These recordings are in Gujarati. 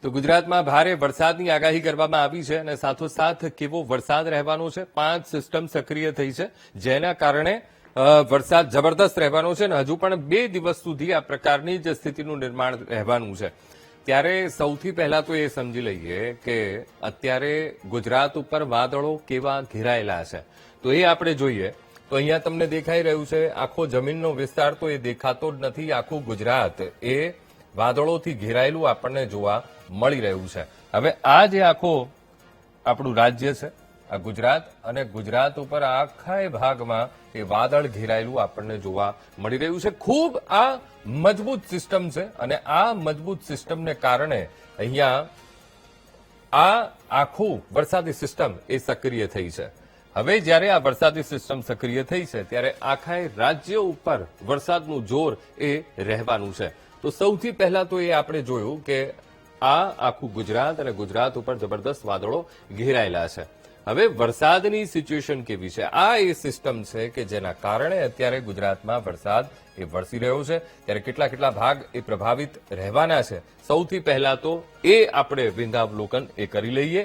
તો ગુજરાતમાં ભારે વરસાદની આગાહી કરવામાં આવી છે અને સાથોસાથ કેવો વરસાદ રહેવાનો છે। 5 સિસ્ટમ સક્રિય થઈ છે, જેના કારણે વરસાદ જબરદસ્ત રહેવાનો છે અને હજુ પણ 2 દિવસ સુધી આ પ્રકારની જ સ્થિતિનું નિર્માણ રહેવાનું છે। ત્યારે સૌથી પહેલા તો એ સમજી લઈએ કે અત્યારે ગુજરાત ઉપર વાદળો કેવા ઘેરાયેલા છે, તો એ આપણે જોઈએ। તો અહીંયા તમને દેખાઈ રહ્યું છે આખો જમીનનો વિસ્તાર, તો એ દેખાતો જ નથી। આખું ગુજરાત એ વાદળોથી ઘેરાયેલું આપણને જોવા મળી રહ્યું છે। હવે આ જે આખો આપણું રાજ્ય છે, આ ગુજરાત, અને ગુજરાત ઉપર આખા ભાગમાં એ વાદળ ઘેરાયેલું આપણને જોવા મળી રહ્યું છે। ખૂબ આ મજબૂત સિસ્ટમ છે અને આ મજબૂત સિસ્ટમને કારણે અહીંયા આ આખું વરસાદી સિસ્ટમ એ સક્રિય થઈ છે। હવે જ્યારે આ વરસાદી સિસ્ટમ સક્રિય થઈ છે ત્યારે આખા રાજ્ય ઉપર વરસાદનું જોર એ રહેવાનું છે। તો સૌથી પહેલા તો એ આપણે જોયું કે આ આખું ગુજરાત અને ગુજરાત ઉપર જબરદસ્ત વાદળો ઘેરાયેલા છે। હવે વરસાદની સિચ્યુએશન કેવી છે? આ એ સિસ્ટમ છે કે જેના કારણે અત્યારે ગુજરાતમાં વરસાદ એ વરસી રહ્યો છે। ત્યારે કેટલા કેટલા ભાગ એ પ્રભાવિત રહેવાના છે, સૌથી પહેલા તો એ આપણે વિંગાવલોકન એ કરી લઈએ।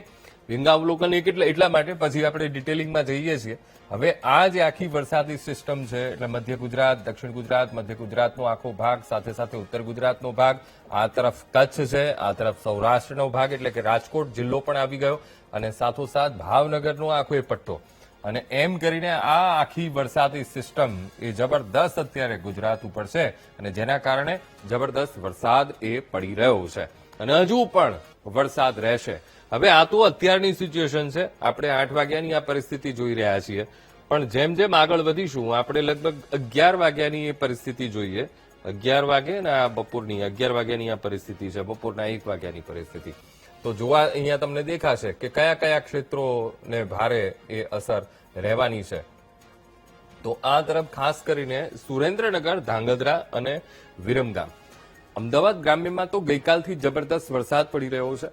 વિંગાવલોકન એટલા માટે પછી આપણે ડિટેલિંગમાં જઈએ છીએ। હવે આ જે આખી વરસાદી સિસ્ટમ છે એટલે મધ્ય ગુજરાત, દક્ષિણ ગુજરાત, મધ્ય ગુજરાતનો આખો ભાગ, સાથે સાથે ઉત્તર ગુજરાતનો ભાગ, આ તરફ કચ્છ છે, આ તરફ સૌરાષ્ટ્રનો ભાગ એટલે કે રાજકોટ જિલ્લો પણ આવી ગયો, અને સાથોસાથ ભાવનગરનો આખો એ પટ્ટો, અને એમ કરીને આ આખી વરસાદી સિસ્ટમ એ જબરદસ્ત અત્યારે ગુજરાત ઉપર છે અને જેના કારણે જબરદસ્ત વરસાદ એ પડી રહ્યો છે અને હજુ પણ વરસાદ રહેશે। હવે આ તો અત્યારની સિચ્યુએશન છે, આપણે 8 વાગ્યાની આ પરિસ્થિતિ જોઈ રહ્યા છીએ, પણ જેમ જેમ આગળ વધીશું આપણે લગભગ 11 વાગ્યાની એ પરિસ્થિતિ જોઈએ। 11 વાગે ને આ બપોરની 11 વાગ્યાની આ પરિસ્થિતિ છે, બપોરના 1 વાગ્યાની પરિસ્થિતિ। તો જોવા અહીંયા તમને દેખાશે કે કયા કયા ક્ષેત્રોને ભારે એ અસર રહેવાની છે। તો આ તરફ ખાસ કરીને સુરેન્દ્રનગર, ધાંગધ્રા અને વિરમગામ, અમદાવાદ ગ્રામ્યમાં તો ગઈકાલથી જબરદસ્ત વરસાદ પડી રહ્યો છે।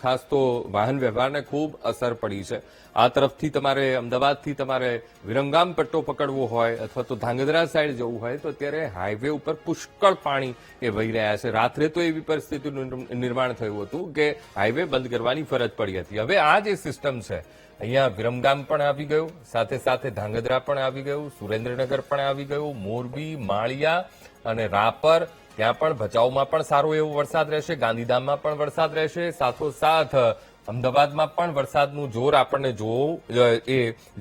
ખાસ તો વાહન વ્યવહારને ખૂબ અસર પડી છે। આ તરફથી તમારે અમદાવાદથી તમારે વિરમગામ પટ્ટો પકડવો હોય અથવા તો ધાંગધ્રા સાઈડ જવું હોય તો અત્યારે હાઈવે ઉપર પુષ્કળ પાણી એ વહી રહ્યા છે। રાત્રે તો એવી પરિસ્થિતિનું નિર્માણ થયું હતું કે હાઈવે બંધ કરવાની ફરજ પડી હતી। હવે આ જે સિસ્ટમ છે, અહીંયા વિરમગામ પણ આવી ગયું, સાથે સાથે ધાંગધ્રા પણ આવી ગયું, સુરેન્દ્રનગર પણ આવી ગયું, મોરબી, માળિયા અને રાપર, ત્યાં પણ ભચાઉમાં પણ સારો એવો વરસાદ રહેશે, ગાંધીધામમાં પણ વરસાદ રહેશે, સાથોસાથ અમદાવાદમાં પણ વરસાદનું જોર આપણને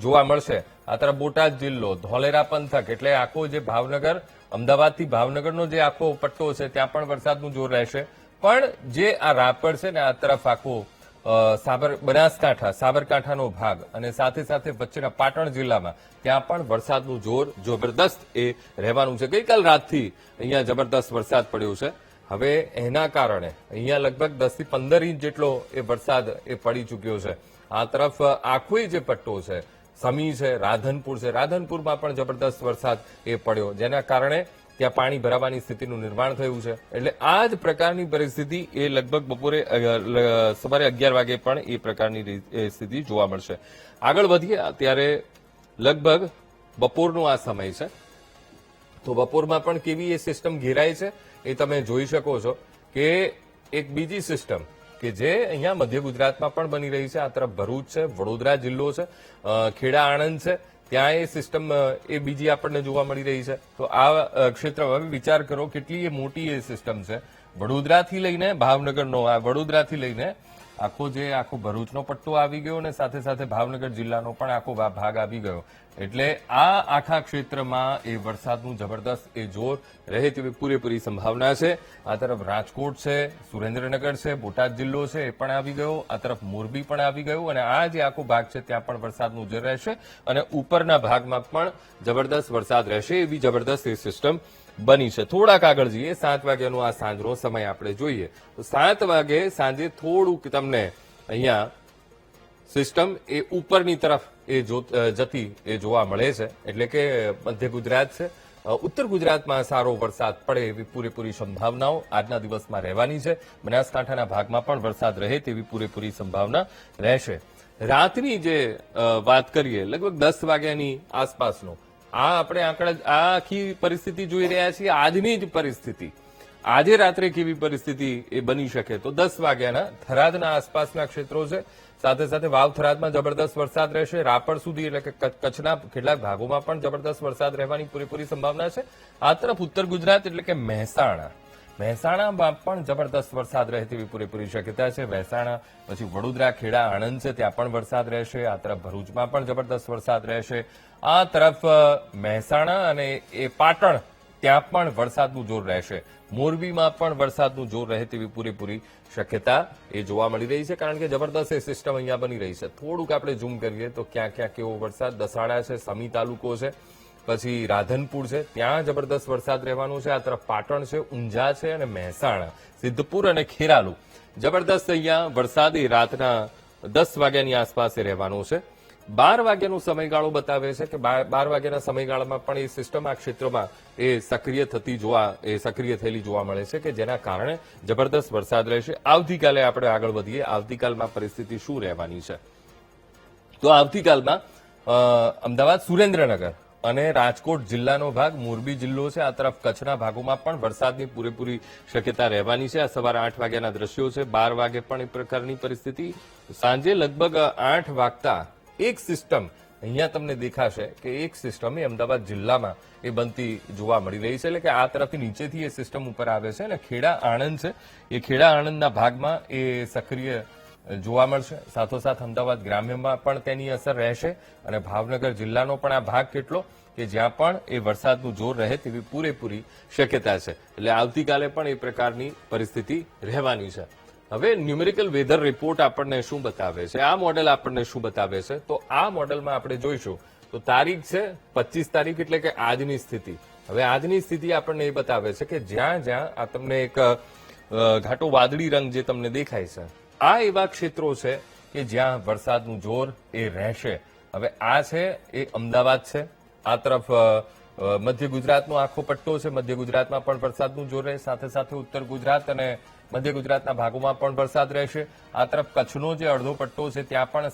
જોવા મળશે। આ તરફ બોટાદ જિલ્લો, ધોલેરા પંથક એટલે આખો જે ભાવનગર, અમદાવાદથી ભાવનગરનો જે આખો પટ્ટો છે ત્યાં પણ વરસાદનું જોર રહેશે। પણ જે આ રાપર છે ને આ તરફ આખો બનાસકાંઠા, સાબરકાંઠાનો ભાગ અને સાથે સાથે વચ્ચેના પાટણ જિલ્લામાં ત્યાં પણ વરસાદનું જોર જબરદસ્ત એ રહેવાનું છે। ગઈકાલ રાતથી અહીંયા જબરદસ્ત વરસાદ પડ્યો છે। હવે એના કારણે અહીંયા લગભગ 10 થી 15 ઇંચ જેટલો એ વરસાદ એ પડી ચૂક્યો છે। આ તરફ આખો જે પટ્ટો છે, સમી છે, રાધનપુર છે, રાધનપુરમાં પણ જબરદસ્ત વરસાદ એ પડ્યો, જેના કારણે ત્યાં પાણી ભરાવાની સ્થિતિનું નિર્માણ થયું છે। એટલે આ જ પ્રકારની પરિસ્થિતિ એ લગભગ બપોરે સવારે 11 વાગે પણ એ પ્રકારની સ્થિતિ જોવા મળશે। આગળ વધીએ ત્યારે લગભગ બપોરનો આ સમય છે, તો બપોરમાં પણ કેવી એ સિસ્ટમ ઘેરાય છે એ તમે જોઈ શકો છો કે એક બીજી સિસ્ટમ કે જે અહીંયા મધ્ય ગુજરાતમાં પણ બની રહી છે। આ તરફ ભરૂચ છે, વડોદરા જિલ્લો છે, ખેડા આણંદ છે, ત્યાં એ સિસ્ટમ એ બીજી આપણને જોવા મળી રહી છે। તો આ ક્ષેત્ર, હવે વિચાર કરો કેટલી એ મોટી એ સિસ્ટમ છે। વડોદરાથી લઈને ભાવનગરનો, આ વડોદરાથી લઈને આખો ભરૂચનો પટ્ટો આવી ગયો અને સાથે સાથે ભાવનગર જિલ્લાનો પણ આખો ભાગ આવી ગયો। એટલે આ આખા ક્ષેત્રમાં એ વરસાદનું જબરદસ્ત એ જોર રહે તેવી પૂરેપૂરી સંભાવના છે। આ તરફ રાજકોટ છે, સુરેન્દ્રનગર છે, બોટાદ જિલ્લો છે એ પણ આવી ગયો, આ તરફ મોરબી પણ આવી ગયું, અને આ જે આખો ભાગ છે ત્યાં પણ વરસાદનું જોર રહેશે અને ઉપરના ભાગમાં પણ જબરદસ્ત વરસાદ રહેશે એવી જબરદસ્ત એ સિસ્ટમ બની છે। થોડાક આગળ જઈએ, 7 વાગ્યાનો આ સાંજનો સમય આપણે જોઈએ તો 7 વાગે સાંજે થોડુંક તમને અહીંયા સિસ્ટમ એ ઉપરની તરફ એ જતી એ જોવા મળે છે, એટલે કે મધ્ય ગુજરાત છે, ઉત્તર ગુજરાતમાં સારો વરસાદ પડે એવી પૂરેપૂરી સંભાવનાઓ આજના દિવસમાં રહેવાની છે। બનાસકાંઠાના ભાગમાં પણ વરસાદ રહે તેવી પૂરેપૂરી સંભાવના રહેશે। રાતની જે વાત કરીએ લગભગ 10 વાગ્યાની આસપાસનો આ આપણે આખી પરિસ્થિતિ જોઈ રહ્યા છીએ, આજની જ પરિસ્થિતિ। આજે રાત્રે કેવી પરિસ્થિતિ એ બની શકે તો 10 વાગ્યાના થરાદના આસપાસના ક્ષેત્રો છે, સાથે સાથે વાવ થરાદમાં જબરદસ્ત વરસાદ રહેશે. રાપર સુધી એટલે કે કચ્છના કેટલાક ભાગોમાં પણ જબરદસ્ત વરસાદ રહેવાની પૂરેપૂરી સંભાવના છે. આ તરફ ઉત્તર ગુજરાત એટલે કે મહેસાણામાં પણ જબરદસ્ત વરસાદ રહે તેવી પૂરેપૂરી શક્યતા છે. મહેસાણા પછી વડોદરા, ખેડા, આણંદ છે ત્યાં પણ વરસાદ રહેશે. આ તરફ ભરૂચમાં પણ જબરદસ્ત વરસાદ રહેશે. આ તરફ મહેસાણા અને એ પાટણ ત્યાં પણ વરસાદનું જોર રહેશે. મોરબીમાં પણ વરસાદનું જોર રહે તેવી પૂરેપૂરી શક્યતા એ જોવા મળી રહી છે, કારણ કે જબરદસ્ત એ સિસ્ટમ અહીંયા બની રહી છે. થોડુંક આપણે ઝૂમ કરીએ તો ક્યાં ક્યાં કેવો વરસાદ. દસાડા છે, સમી તાલુકો છે, પછી રાધનપુર છે ત્યાં જબરદસ્ત વરસાદ રહેવાનો છે. આ તરફ પાટણ છે, ઊંઝા છે અને મહેસાણા, સિદ્ધપુર અને ખેરાલુ જબરદસ્ત અહીંયા વરસાદ એ રાતના 10 વાગ્યાની આસપાસ રહેવાનો છે. 12 વાગ્યાનો સમયગાળો બતાવે છે કે 12 વાગ્યાના સમયગાળામાં પણ એ સિસ્ટમ આ ક્ષેત્રમાં એ સક્રિય થયેલી જોવા મળે છે, કે જેના કારણે જબરદસ્ત વરસાદ રહેશે. આવતીકાલે આપણે આગળ વધીએ. આવતીકાલમાં પરિસ્થિતિ શું રહેવાની છે તો આવતીકાલમાં અમદાવાદ, સુરેન્દ્રનગર અને રાજકોટ જિલ્લાનો ભાગ, મોરબી જિલ્લો છે, આ તરફ કચ્છના ભાગોમાં પણ વરસાદની પૂરેપૂરી શક્યતા રહેવાની છે. આ સવારે 8 વાગ્યાના દ્રશ્યો છે. 12 વાગે પણ એ પ્રકારની પરિસ્થિતિ. સાંજે લગભગ 8 વાગતા એક સિસ્ટમ અહીંયા તમને દેખાશે કે એક સિસ્ટમ એ અમદાવાદ જિલ્લામાં એ બનતી જોવા મળી રહી છે, એટલે કે આ તરફથી નીચેથી એ સિસ્ટમ ઉપર આવે છે અને ખેડા આણંદ છે એ ખેડા આણંદના ભાગમાં એ સક્રિય જોવા મળશે. સાથોસાથ અમદાવાદ ગ્રામ્યમાં પણ તેની અસર રહેશે અને ભાવનગર જિલ્લાનો પણ આ ભાગ કેટલો કે જ્યાં પણ એ વરસાદનું જોર રહે તેવી પૂરેપૂરી શક્યતા છે. એટલે આવતીકાલે પણ એ પ્રકારની પરિસ્થિતિ રહેવાની છે. હવે ન્યુમેરિકલ વેધર રિપોર્ટ આપણને શું બતાવે છે, આ મોડેલ આપણને શું બતાવે છે તો આ મોડેલમાં આપણે જોઈશું તો તારીખ છે 25 તારીખ એટલે કે આજની સ્થિતિ. હવે આજની સ્થિતિ આપણને એ બતાવે છે કે જ્યાં જ્યાં આ તમને એક ઘાટો વાદળી રંગ જે તમને દેખાય છે, આ એવા ક્ષેત્રો છે કે જ્યાં વરસાદનું જોર એ રહેશે. હવે આ છે એ અમદાવાદ છે. આ તરફ મધ્ય ગુજરાતનો આખો પટ્ટો છે. મધ્ય ગુજરાતમાં પણ વરસાદનું જોર રહે. સાથે સાથે ઉત્તર ગુજરાત અને મધ્ય ગુજરાતના ભાગોમાં પણ વરસાદ રહેશે. આ તરફ કચ્છનો જે અડધો પટ્ટો છે ત્યાં પણ,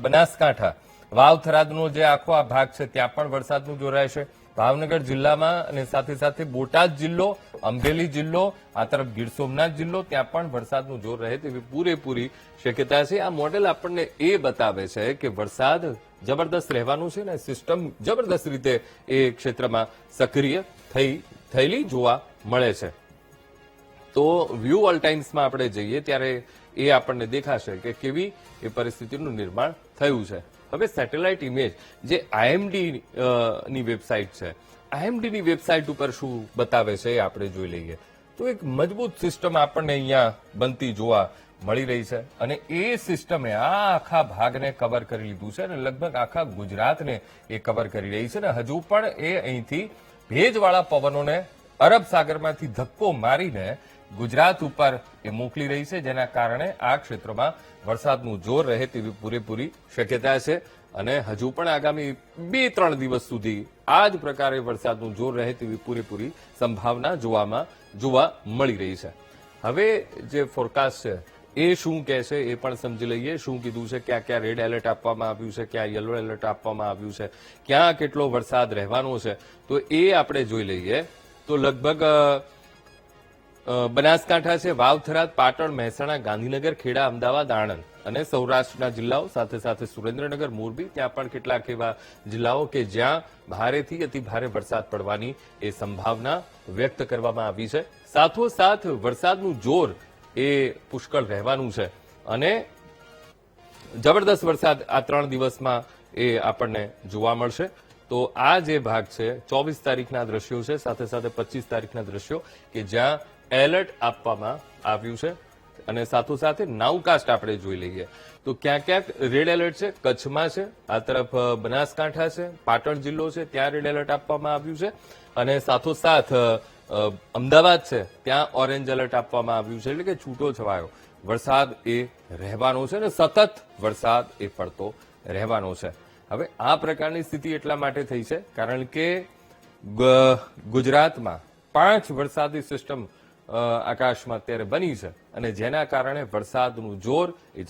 બનાસકાંઠા વાવ થરાદનો જે આખો આ ભાગ છે ત્યાં પણ વરસાદનું જોર રહેશે. ભાવનગર જિલ્લામાં અને સાથે સાથે બોટાદ જિલ્લો, અમરેલી જિલ્લો, આ તરફ ગીર સોમનાથ જિલ્લો ત્યાં પણ વરસાદનું જોર રહે તેવી પૂરેપૂરી શક્યતા છે. આ મોડેલ આપણને એ બતાવે છે કે વરસાદ જબરદસ્ત રહેવાનું છે ને સિસ્ટમ જબરદસ્ત રીતે એ ક્ષેત્રમાં સક્રિય થયેલી જોવા મળે છે. તો વ્યૂ ઓલ ટાઈમ્સમાં આપણે જઈએ ત્યારે એ આપણને દેખાશે કે કેવી એ પરિસ્થિતિનું નિર્માણ થયું છે. હવે સેટેલાઇટ ઇમેજ જે આઈએમડી ની વેબસાઇટ છે, આઈએમડીની વેબસાઇટ ઉપર શું બતાવે છે એ આપણે જોઈ લઈએ. તો એક મજબૂત સિસ્ટમ આપણને અહીંયા બનતી જોવા મળી રહી છે અને એ સિસ્ટમે આ આખા ભાગને કવર કરી લીધું છે અને લગભગ આખા ગુજરાતને એ કવર કરી રહી છે. અને હજુ પણ એ અહીંથી ભેજવાળા પવનોને અરબ સાગરમાંથી ધક્કો મારીને ગુજરાત ઉપર એ મોકલી રહી છે, જેના કારણે આ ક્ષેત્રમાં વરસાદનું જોર રહે તેવી પૂરેપૂરી શક્યતા છે. અને હજુ પણ આગામી 2-3 દિવસ સુધી આ જ પ્રકારે વરસાદનું જોર રહે તેવી પૂરેપૂરી સંભાવના જોવા મળી રહી છે. હવે જે ફોરકાસ્ટ છે એ શું કહે છે એ પણ સમજી લઈએ. શું કીધું છે, ક્યાં ક્યાં રેડ એલર્ટ આપવામાં આવ્યું છે, ક્યાં યલો એલર્ટ આપવામાં આવ્યું છે, ક્યાં કેટલો વરસાદ રહેવાનો છે, તો એ આપણે જોઈ લઈએ. તો લગભગ બનાસકાંઠા છે, વાવ થરાદ, પાટણ, મહેસાણા, ગાંધીનગર, ખેડા, અમદાવાદ, આણંદ અને સૌરાષ્ટ્રના જિલ્લાઓ, સાથે સાથે સુરેન્દ્રનગર, મોરબી ત્યાં પણ કેટલાક એવા જિલ્લાઓ કે જ્યાં ભારેથી અતિ ભારે વરસાદ પડવાની એ સંભાવના વ્યક્ત કરવામાં આવી છે. સાથોસાથ વરસાદનું જોર એ પુષ્કળ રહેવાનું છે અને જબરદસ્ત વરસાદ આ 3 દિવસમાં એ આપણને જોવા મળશે. તો આ જે ભાગ છે 24 તારીખના દ્રશ્યો છે, સાથે સાથે 25 તારીખના દ્રશ્યો કે જ્યાં એલર્ટ આપવામાં આવ્યું છે અને સાથોસાથે નાઉકાસ્ટ આપણે જોઈ લઈએ. તો ક્યાં ક્યાંક રેડ એલર્ટ છે, કચ્છમાં છે, આ તરફ બનાસકાંઠા છે, પાટણ જિલ્લો છે ત્યાં રેડ એલર્ટ આપવામાં આવ્યું છે અને સાથોસાથ અમદાવાદ છે ત્યાં ઓરેન્જ એલર્ટ આપવામાં આવ્યું છે. એટલે કે છૂટો છવાયો વરસાદ એ રહેવાનો છે અને સતત વરસાદ એ પડતો રહેવાનો છે. હવે આ પ્રકારની સ્થિતિ એટલા માટે થઈ છે કારણ કે ગુજરાતમાં 5 વરસાદી સિસ્ટમ આકાશમાં અત્યારે બની છે અને જેના કારણે વરસાદનું જોર એ